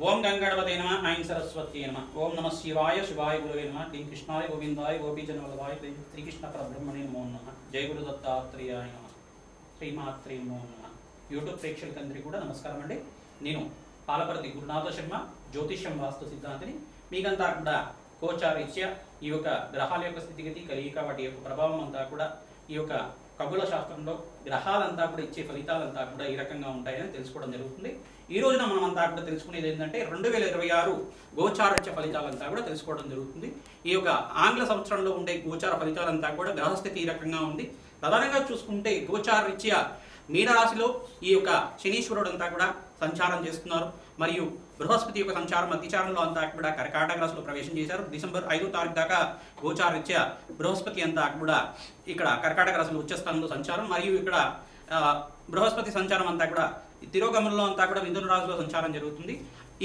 ఓం గంగణపతే నమ ఐం సరస్వతి నమ ఓం నమ శివాయ శివాయ గురువే నమ క్లీం కృష్ణాయ గోవిందాయ గోపీజనవల్లభాయ శ్రీకృష్ణ పరబ్రహ్మణే నమో నమ జయ గురు దత్తాత్రేయాయ నమ శ్రీమాత్రే నమో నమ. యూట్యూబ్ ప్రేక్షకులందరికీ కూడా నమస్కారం అండి. నేను పాలపర్తి గురునాథ శర్మ, జ్యోతిష్యం వాస్తు సిద్ధాంతిని. మీకంతా కూడా గోచారీత్యా ఈ యొక్క గ్రహాల యొక్క స్థితిగతి కలియిక వాటి యొక్క ప్రభావం అంతా కూడా ఈ యొక్క ఖగోళ శాస్త్రంలో గ్రహాలంతా కూడా ఇచ్చే ఫలితాలంతా కూడా ఈ రకంగా ఉంటాయని తెలుసుకోవడం జరుగుతుంది. ఈ రోజున మనం అంతా కూడా తెలుసుకునేది ఏంటంటే 2026 గోచారత్య ఫలితాలంతా కూడా తెలుసుకోవడం జరుగుతుంది. ఈ యొక్క ఆంగ్ల సంవత్సరంలో ఉండే గోచార ఫలితాలంతా కూడా గ్రహస్థితి ఈ రకంగా ఉంది. ప్రధానంగా చూసుకుంటే గోచారరీత్యా మీనరాశిలో ఈ యొక్క శనీశ్వరుడు అంతా కూడా సంచారం చేస్తున్నారు. మరియు బృహస్పతి యొక్క సంచారం అతిచారంలో అంతా కూడా కర్కాటక రాశిలో ప్రవేశం చేశారు. డిసెంబర్ 5వ తారీఖు దాకా గోచారరీత్యా బృహస్పతి అంతా కూడా ఇక్కడ కర్కాటక రాశిలో ఉచ్చస్థానంలో సంచారం, మరియు ఇక్కడ బృహస్పతి సంచారం అంతా కూడా తిరోగమనంలో అంతా కూడా మిథున రాశిలో సంచారం జరుగుతుంది.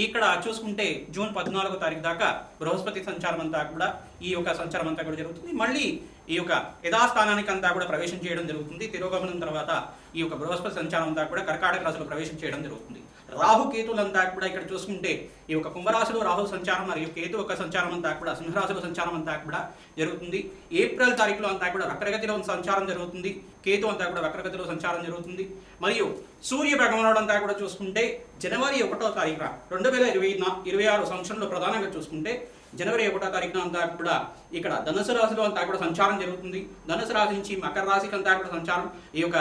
ఇక్కడ చూసుకుంటే జూన్ 14వ తారీఖు దాకా బృహస్పతి సంచారం అంతా కూడా ఈ యొక్క సంచారం అంతా కూడా జరుగుతుంది. మళ్ళీ ఈ యొక్క యథాస్థానానికి అంతా కూడా ప్రవేశం చేయడం జరుగుతుంది. తిరోగమనం తర్వాత ఈ యొక్క బృహస్పతి సంచారం అంతా కూడా కర్కాటక రాశిలో ప్రవేశం చేయడం జరుగుతుంది. రాహు కేతులంతా కూడా ఇక్కడ చూసుకుంటే ఈ యొక్క కుంభరాశిలో రాహు సంచారం మరియు కేతు యొక్క సంచారం అంతా కూడా సింహరాశిలో సంచారం అంతా కూడా జరుగుతుంది. ఏప్రిల్ తారీఖులో అంతా కూడా వక్రగతిలో సంచారం జరుగుతుంది. కేతు అంతా కూడా వక్రగతిలో సంచారం జరుగుతుంది. మరియు సూర్య భగవానుడు అంతా కూడా చూసుకుంటే జనవరి 1వ తారీఖున 2026 సంవత్సరంలో ప్రధానంగా చూసుకుంటే జనవరి 1వ తారీఖున అంతా కూడా ఇక్కడ ధనుసు రాశిలో అంతా కూడా సంచారం జరుగుతుంది. ధనుసు రాశి నుంచి మకర రాశికి అంతా కూడా సంచారం ఈ యొక్క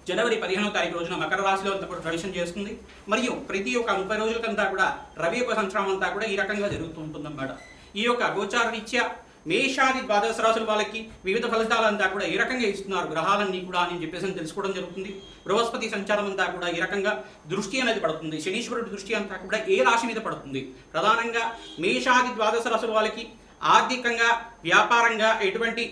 జనవరి 15వ తారీఖు రోజున మకర రాశిలో అంతా కూడా ప్రవేశం చేస్తుంది. మరియు ప్రతి ఒక్క 30 రోజులకంతా కూడా రవి యొక్క సంచారం అంతా కూడా ఈ రకంగా జరుగుతూ ఉంటుందన్నమాట. ఈ యొక్క గోచార రీత్యా మేషాది ద్వాదశ రాశుల వాళ్ళకి వివిధ ఫలితాలంతా కూడా ఏ రకంగా ఇస్తున్నారు గ్రహాలన్నీ కూడా అని చెప్పేసి తెలుసుకోవడం జరుగుతుంది. బృహస్పతి సంచారం అంతా కూడా ఈ రకంగా దృష్టి అనేది పడుతుంది. శనీశ్వరుడి దృష్టి అంతా కూడా ఏ రాశి మీద పడుతుంది? ప్రధానంగా మేషాది ద్వాదశ రాశుల వాళ్ళకి ఆర్థికంగా, వ్యాపారంగా ఎటువంటి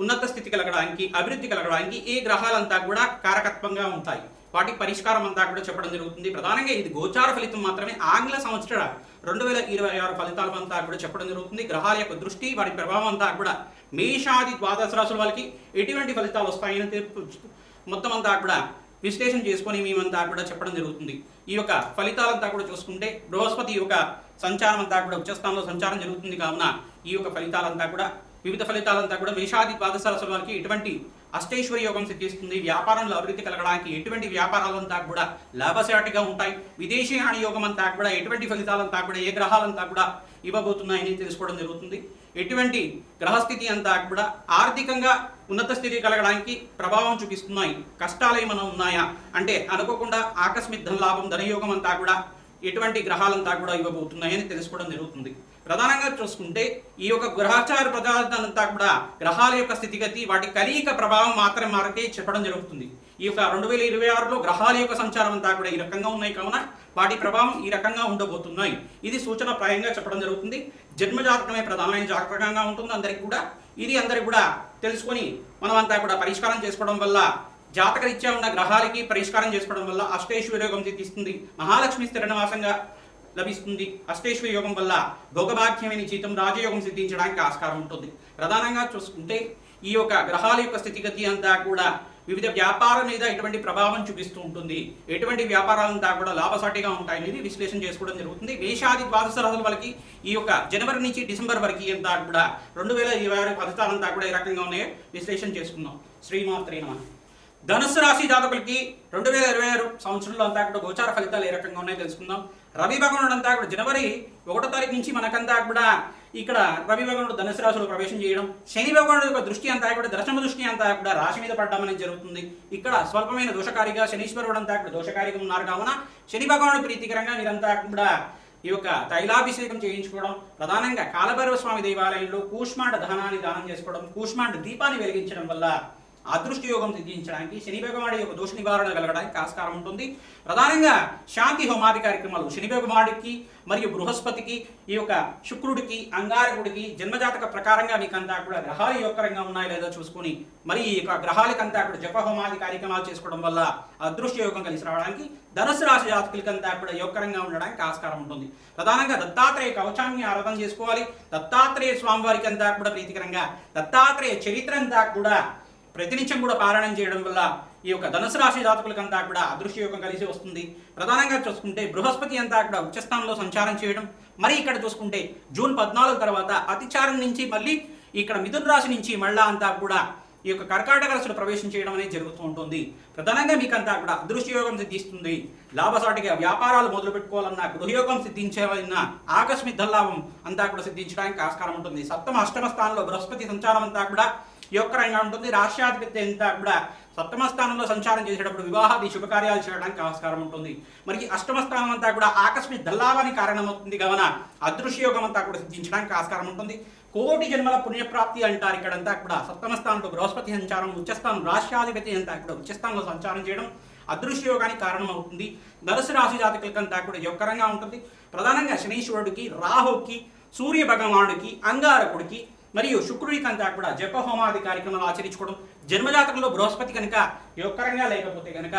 ఉన్నత స్థితి కలగడానికి, అభివృద్ధి కలగడానికి ఏ గ్రహాలంతా కూడా కారకత్వంగా ఉంటాయి, వాటి పరిష్కారం అంతా కూడా చెప్పడం జరుగుతుంది. ప్రధానంగా ఇది గోచార ఫలితం మాత్రమే. ఆంగ్ల సంవత్సర 2026 ఫలితాలు అంతా కూడా చెప్పడం జరుగుతుంది. గ్రహాల యొక్క దృష్టి, వాటి ప్రభావం అంతా కూడా మేషాది ద్వాదశ రాశుల వాళ్ళకి ఎటువంటి ఫలితాలు వస్తాయని మొత్తం అంతా కూడా విశ్లేషణ చేసుకొని మేమంతా కూడా చెప్పడం జరుగుతుంది. ఈ యొక్క ఫలితాలంతా కూడా చూసుకుంటే బృహస్పతి యొక్క సంచారం అంతా కూడా ఉచ్చస్థానంలో సంచారం జరుగుతుంది. కావున ఈ యొక్క ఫలితాలంతా కూడా వివిధ ఫలితాలంతా కూడా మేషాది ద్వాదశ రాశుల వారికి ఎటువంటి అష్టైశ్వర్య యోగం సిద్ధిస్తుంది. వ్యాపారంలో అభివృద్ధి కలగడానికి ఎటువంటి వ్యాపారాలంతా కూడా లాభసాటిగా ఉంటాయి. విదేశీయాన యోగం అంతా కూడా ఎటువంటి ఫలితాలంతా కూడా ఏ గ్రహాలంతా కూడా ఇవ్వబోతున్నాయని తెలుసుకోవడం జరుగుతుంది. ఎటువంటి గ్రహస్థితి అంతా కూడా ఆర్థికంగా ఉన్నత స్థితి కలగడానికి ప్రభావం చూపిస్తున్నాయి. కష్టాలు ఏమైనా ఉన్నాయా అంటే అనుకోకుండా ఆకస్మిక ధనలాభం, ధనయోగం అంతా కూడా ఎటువంటి గ్రహాలంతా కూడా ఇవ్వబోతున్నాయని తెలుసుకోవడం జరుగుతుంది. ప్రధానంగా చూసుకుంటే ఈ యొక్క గ్రహచార పదార్థాలంతా కూడా గ్రహాల యొక్క స్థితిగతి, వాటి కలియిక ప్రభావం మాత్రమే చెప్పడం జరుగుతుంది. ఈ యొక్క 2026లో గ్రహాల యొక్క సంచారం అంతా కూడా ఈ రకంగా ఉన్నాయి కావున వాటి ప్రభావం ఈ రకంగా ఉండబోతున్నాయి. ఇది సూచనప్రాయంగా చెప్పడం జరుగుతుంది. జన్మజాతకమే ప్రధానమైన జాతకంగా ఉంటుంది అందరికీ కూడా. ఇది అందరికి కూడా తెలుసుకొని మనమంతా కూడా పరిష్కారం చేసుకోవడం వల్ల, జాతకరీత్యా ఉన్న గ్రహాలకి పరిష్కారం చేసుకోవడం వల్ల అష్టైశ్వర్య యోగం సిద్ధిస్తుంది. మహాలక్ష్మి స్థిర నివాసంగా లభిస్తుంది. అష్టైశ్వర్య యోగం వల్ల భోగభాగ్యమైన జీతం, రాజయోగం సిద్ధించడానికి ఆస్కారం ఉంటుంది. ప్రధానంగా చూసుకుంటే ఈ యొక్క గ్రహాల యొక్క స్థితిగతి అంతా కూడా వివిధ వ్యాపారం మీద ఎటువంటి ప్రభావం చూపిస్తూ ఉంటుంది, ఎటువంటి వ్యాపారాలంతా కూడా లాభసాటిగా ఉంటాయనేది విశ్లేషణ చేసుకోవడం జరుగుతుంది. మేషాది ద్వాదశ రాశుల వాళ్ళకి ఈ యొక్క జనవరి నుంచి డిసెంబర్ వరకు అంతా కూడా 2026 ఫలితాలంతా కూడా ఈ రకంగా ఉన్నాయో విశ్లేషణ చేసుకుందాం. శ్రీమాత్రే నమః. ధనుసు రాశి జాతకులకి 2026 సంవత్సరంలో అంతా కూడా గోచార ఫలితాలు ఏ రకంగా ఉన్నాయో తెలుసుకుందాం. రవి భగవానుడు అంతా కూడా జనవరి 1వ తారీఖు నుంచి మనకంతా కూడా ఇక్కడ రవి భగవానుడు ధనుసు రాశిలో ప్రవేశం చేయడం, శని భగవానుడు యొక్క దృష్టి అంతా కూడా దర్శన దృష్టి అంతా కూడా రాశి మీద పడడం అనేది జరుగుతుంది. ఇక్కడ స్వల్పమైన దోషకారిగా శనీశ్వరుడు అంతా కూడా దోషకారిగా ఉన్నారు కావున శని భగవానుడు ప్రీతికరంగా మీరంతా కూడా ఈ యొక్క తైలాభిషేకం చేయించుకోవడం, ప్రధానంగా కాలభైరవ స్వామి దేవాలయంలో కూష్మాండ దహనాన్ని దానం చేసుకోవడం, కూష్మాండ దీపాన్ని వెలిగించడం వల్ల అదృష్ట యోగం సిద్ధించడానికి, శని భగవానుడి యొక్క దోష నివారణ కలగడానికి ఆస్కారం ఉంటుంది. ప్రధానంగా శాంతి హోమాది కార్యక్రమాలు శని భగవానుడికి మరియు బృహస్పతికి, ఈ యొక్క శుక్రుడికి, అంగారకుడికి జన్మజాతక ప్రకారంగా మీకంతా కూడా గ్రహాలు యోగకరంగా ఉన్నాయో లేదో చూసుకొని మరి ఈ యొక్క గ్రహాలకంతా కూడా జప హోమాది కార్యక్రమాలు చేసుకోవడం వల్ల అదృష్ట యోగం కలిసి రావడానికి, ధనుసు రాశి జాతకులకంతా కూడా యోగకరంగా ఉండడానికి ఆస్కారం ఉంటుంది. ప్రధానంగా దత్తాత్రేయ కవచాన్ని ఆరాధన చేసుకోవాలి. దత్తాత్రేయ స్వామి వారికి అంతా కూడా ప్రీతికరంగా దత్తాత్రేయ చరిత్ర అంతా కూడా ప్రతినిత్యం కూడా పారాయణం చేయడం వల్ల ఈ యొక్క ధనుసు రాశి జాతకులకంతా కూడా అదృష్టయోగం కలిసి వస్తుంది. ప్రధానంగా చూసుకుంటే బృహస్పతి అంతా కూడా ఉచ్చస్థానంలో సంచారం చేయడం, మరి ఇక్కడ చూసుకుంటే జూన్ 14 తర్వాత అతిచారం నుంచి మళ్ళీ ఇక్కడ మిథున రాశి నుంచి మళ్ళా అంతా కూడా ఈ యొక్క కర్కాటక రాశిలో ప్రవేశం చేయడం అనేది జరుగుతూ ఉంటుంది. ప్రధానంగా మీకంతా కూడా అదృష్టయోగం సిద్ధిస్తుంది. లాభసాటిగా వ్యాపారాలు మొదలు పెట్టుకోవాలన్నా, గృహయోగం సిద్ధించాలన్నా, ఆకస్మిక ధనలాభం అంతా కూడా సిద్ధించడానికి ఆస్కారం ఉంటుంది. సప్తమ అష్టమ స్థానంలో బృహస్పతి సంచారం అంతా కూడా యోగకరంగా ఉంటుంది. రాష్ట్రాధిపతి అంతా కూడా సప్తమ స్థానంలో సంచారం చేసేటప్పుడు వివాహాది శుభకార్యాలు చేయడానికి ఆస్కారం ఉంటుంది. మరి అష్టమ స్థానం అంతా కూడా ఆకస్మిక ధనలాభానికి కారణమవుతుంది కావున అదృష్టయోగం అంతా కూడా సిద్ధించడానికి ఆస్కారం ఉంటుంది. కోటి జన్మల పుణ్యప్రాప్తి అంటారు. ఇక్కడంతా కూడా సప్తమ స్థానంలో బృహస్పతి సంచారం, ఉచ్చస్థానం రాష్ట్రాధిపతి అంతా కూడా ఉచ్చస్థానంలో సంచారం చేయడం అదృష్టయోగానికి కారణమవుతుంది. ధనుసు రాశి జాతకులకంతా కూడా యోగకరంగా ఉంటుంది. ప్రధానంగా శనీశ్వరుడికి, రాహుకి, సూర్య భగవానుడికి, అంగారకుడికి మరియు శుక్రుడికి అంతా కూడా జప హోమాది కార్యక్రమాలు ఆచరించుకోవడం, జన్మజాతకంలో బృహస్పతి కనుక యోగకరంగా లేకపోతే కనుక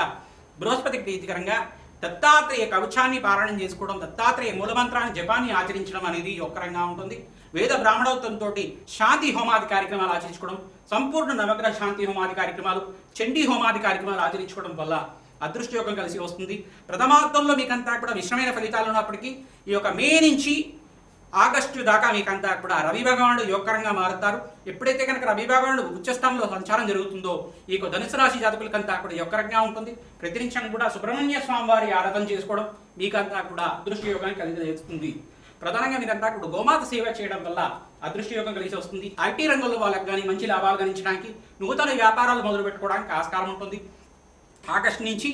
బృహస్పతికి ప్రీతికరంగా దత్తాత్రేయ కవచాన్ని పారాయణం చేసుకోవడం, దత్తాత్రేయ మూలమంత్రాన్ని జపాన్ని ఆచరించడం అనేది యోగకరంగా ఉంటుంది. వేద బ్రాహ్మణోత్తంతో శాంతి హోమాది కార్యక్రమాలు ఆచరించుకోవడం, సంపూర్ణ నవగ్రహ శాంతి హోమాది కార్యక్రమాలు, చండీ హోమాది కార్యక్రమాలు ఆచరించుకోవడం వల్ల అదృష్టయోగం కలిసి వస్తుంది. ప్రథమార్థంలో మీకంతా కూడా మిశ్రమైన ఫలితాలు ఉన్నప్పటికీ ఈ యొక్క మే నుంచి ఆగస్టు దాకా మీకంతా కూడా రవి భగవానుడు యోగకరంగా మారుతారు. ఎప్పుడైతే కనుక రవి భగవానుడు ఉచ్చస్థానంలో సంచారం జరుగుతుందో ఈ ధనుసు రాశి జాతకులకంతా కూడా యోగకరంగా ఉంటుంది. ప్రతినిత్యం కూడా సుబ్రహ్మణ్య స్వామి వారి ఆరాధన చేసుకోవడం మీకంతా కూడా అదృష్టయోగాన్ని కలిగిస్తుంది. ప్రధానంగా మీరంతా కూడా గోమాత సేవ చేయడం వల్ల అదృష్టయోగం కలిసి వస్తుంది. ఐటీ రంగంలో వాళ్ళకి కానీ మంచి లాభాలు గణించడానికి, నూతన వ్యాపారాలు మొదలు పెట్టుకోవడానికి ఆస్కారం ఉంటుంది. ఆగస్టు నుంచి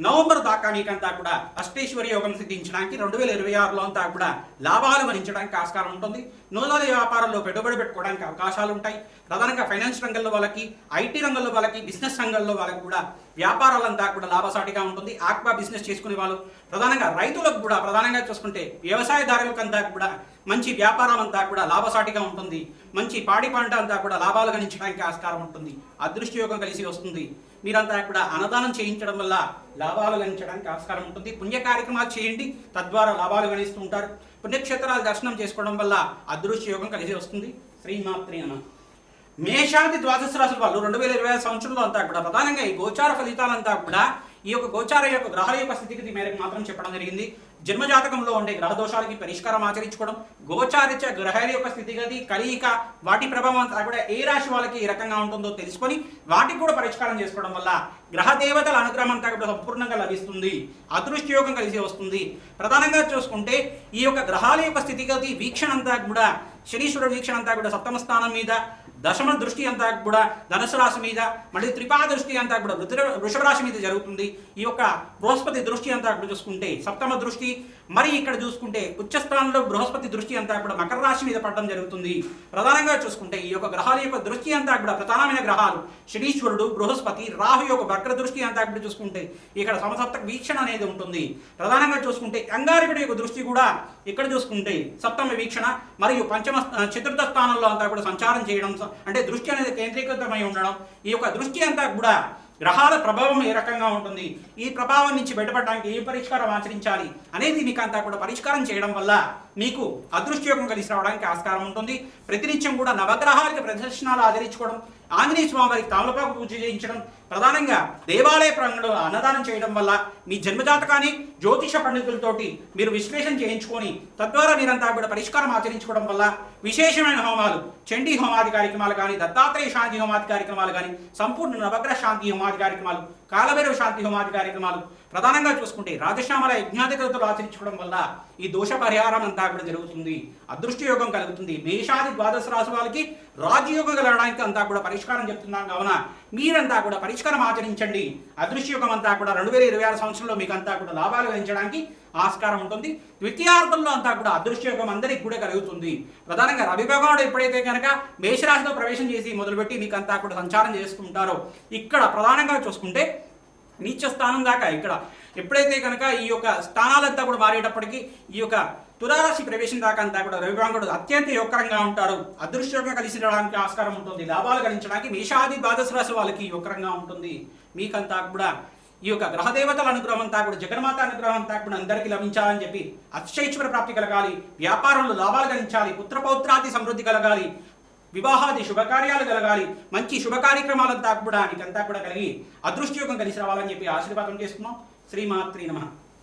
నవంబర్ దాకా మీకంతా కూడా అష్టేశ్వరి యోగం సిద్ధించడానికి 2026లో అంతా కూడా లాభాలు గణించడానికి ఆస్కారం ఉంటుంది. నూతన వ్యాపారంలో పెట్టుబడి పెట్టుకోవడానికి అవకాశాలు ఉంటాయి. ప్రధానంగా ఫైనాన్స్ రంగంలో వాళ్ళకి, ఐటీ రంగంలో వాళ్ళకి, బిజినెస్ రంగంలో వాళ్ళకి కూడా వ్యాపారాలంతా కూడా లాభసాటిగా ఉంటుంది. ఆక్వా బిజినెస్ చేసుకునే వాళ్ళు, ప్రధానంగా రైతులకు కూడా ప్రధానంగా చూసుకుంటే వ్యవసాయదారులకంతా కూడా మంచి వ్యాపారం అంతా కూడా లాభసాటిగా ఉంటుంది. మంచి పాడి పంట అంతా కూడా లాభాలు గణించడానికి ఆస్కారం ఉంటుంది. అదృష్టయోగం కలిసి వస్తుంది. మీరంతా కూడా అన్నదానం చేయించడం వల్ల లాభాలు గణించడానికి ఆస్కారం ఉంటుంది. పుణ్య కార్యక్రమాలు చేయండి, తద్వారా లాభాలు గణిస్తూ ఉంటారు. పుణ్యక్షేత్రాలు దర్శనం చేసుకోవడం వల్ల అదృష్టయోగం కలిసి వస్తుంది. శ్రీమాత్రి నమః. మేషాది ద్వాదశ రాశుల వాళ్ళు 2025 సంవత్సరంలో అంతా కూడా ప్రధానంగా ఈ గోచార ఫలితాలంతా కూడా ఈ యొక్క గోచార యొక్క గ్రహాల యొక్క స్థితిగతి మేరకు మాత్రం చెప్పడం జరిగింది. జన్మజాతకంలో ఉండే గ్రహ దోషాలకి పరిష్కారం ఆచరించుకోవడం, గోచారిత్య గ్రహాల యొక్క స్థితిగతి, కలియిక, వాటి ప్రభావం అంతా కూడా ఏ రాశి వాళ్ళకి ఏ రకంగా ఉంటుందో తెలుసుకొని వాటికి కూడా పరిష్కారం చేసుకోవడం వల్ల గ్రహ దేవతల అనుగ్రహం అంతా కూడా సంపూర్ణంగా లభిస్తుంది. అదృష్టయోగం కలిసి వస్తుంది. ప్రధానంగా చూసుకుంటే ఈ యొక్క గ్రహాల యొక్క స్థితిగతి వీక్షణ అంతా కూడా శనీశ్వరుడు వీక్షణ అంతా కూడా సప్తమ స్థానం మీద, దశమ దృష్టి అంతా కూడా ధనుసు రాశి మీద, మళ్ళీ త్రిపాద దృష్టి అంతా కూడా వృషభ రాశి మీద జరుగుతుంది. ఈ యొక్క బృహస్పతి దృష్టి అంతా కూడా చూసుకుంటే సప్తమ దృష్టి, మరి ఇక్కడ చూసుకుంటే ఉచ్చస్థానంలో బృహస్పతి దృష్టి అంతా కూడా మకర రాశి మీద పడడం జరుగుతుంది. ప్రధానంగా చూసుకుంటే ఈ యొక్క గ్రహాల యొక్క దృష్టి అంతా కూడా ప్రధానమైన గ్రహాలు శనీశ్వరుడు, బృహస్పతి, రాహు యొక్క వక్ర దృష్టి అంతా కూడా చూసుకుంటే ఇక్కడ సమసప్తక వీక్షణ అనేది ఉంటుంది. ప్రధానంగా చూసుకుంటే అంగారకుడి యొక్క దృష్టి కూడా ఇక్కడ చూసుకుంటే సప్తమ వీక్షణ, మరియు చతుర్థ స్థానంలో అంతా కూడా సంచారం చేయడం, అంటే దృష్టి అనేది కేంద్రీకృతమై ఉండడం. ఈ యొక్క దృష్టి అంతా కూడా గ్రహాల ప్రభావం ఏ రకంగా ఉంటుంది, ఈ ప్రభావం నుంచి బయటపడడానికి ఏ పరిష్కారం ఆచరించాలి అనేది మీకు అంతా కూడా పరిష్కారం చేయడం వల్ల మీకు అదృష్టయోగం కలిసి రావడానికి ఆస్కారం ఉంటుంది. ప్రతినిత్యం కూడా నవగ్రహాలకి ప్రదర్శనాలు ఆచరించుకోవడం, ఆంజనేయ స్వామి వారికి తామలపాకు పూజ చేయించడం, ప్రధానంగా దేవాలయ ప్రాంగణంలో అన్నదానం చేయడం వల్ల మీ జన్మజాతకాన్ని జ్యోతిష పండితులతోటి మీరు విశ్లేషణ చేయించుకొని తద్వారా మీరంతా కూడా పరిష్కారం ఆచరించుకోవడం వల్ల విశేషమైన హోమాలు, చండీ హోమాది కార్యక్రమాలు కానీ, దత్తాత్రేయ శాంతి హోమాది కార్యక్రమాలు కానీ, సంపూర్ణ నవగ్రహ శాంతి హోమాది కార్యక్రమాలు, కాలభైరవ శాంతి హోమాది కార్యక్రమాలు, ప్రధానంగా చూసుకుంటే రాజశ్యామల యజ్ఞాధికతలు ఆచరించుకోవడం వల్ల ఈ దోష పరిహారం అంతా కూడా జరుగుతుంది. అదృష్టయోగం కలుగుతుంది. మేషాది ద్వాదశ రాశి వాళ్ళకి రాజయోగం కలగడానికి అంతా కూడా పరిష్కారం చెప్తున్నాం కావున మీరంతా కూడా పరిష్కారం ఆచరించండి. అదృష్టయోగం అంతా కూడా 2026 సంవత్సరంలో మీకు అంతా కూడా లాభాలు గణించడానికి ఆస్కారం ఉంటుంది. ద్వితీయార్థంలో అంతా కూడా అదృష్టయోగం అందరికి కూడా కలుగుతుంది. ప్రధానంగా రవి భగవానుడు ఎప్పుడైతే కనుక మేషరాశిలో ప్రవేశం చేసి మొదలుపెట్టి మీకు అంతా కూడా సంచారం చేస్తుంటారో ఇక్కడ ప్రధానంగా చూసుకుంటే నీచ స్థానం దాకా ఇక్కడ ఎప్పుడైతే కనుక ఈ యొక్క స్థానాలంతా కూడా మారేటప్పటికీ ఈ యొక్క తులారాశి ప్రవేశం దాకా అంతా కూడా రవి భగవానుడు అత్యంత యోగకరంగా ఉంటారు. అదృష్టంగా కలిసి రావడానికి ఆస్కారం ఉంటుంది. లాభాలు గణించడానికి మేషాది ద్వాదశ రాశి వాళ్ళకి యోగకరంగా ఉంటుంది. మీకంతా కూడా ఈ యొక్క గ్రహదేవతల అనుగ్రహం అంతా కూడా, జగన్మాత అనుగ్రహం అంతా కూడా అందరికీ లభించాలని చెప్పి అక్షైశ్వర ప్రాప్తి కలగాలి, వ్యాపారంలో లాభాలు గణించాలి, పుత్రపౌత్రాది సమృద్ధి కలగాలి, వివాహాది శుభకార్యాలు కలగాలి, మంచి శుభ కార్యక్రమాలంతా కూడా కలిగి అదృష్టయోగం కలిసి రావాలని చెప్పి ఆశీర్వాదం చేసుకున్నాం. శ్రీమాత్రి నమః.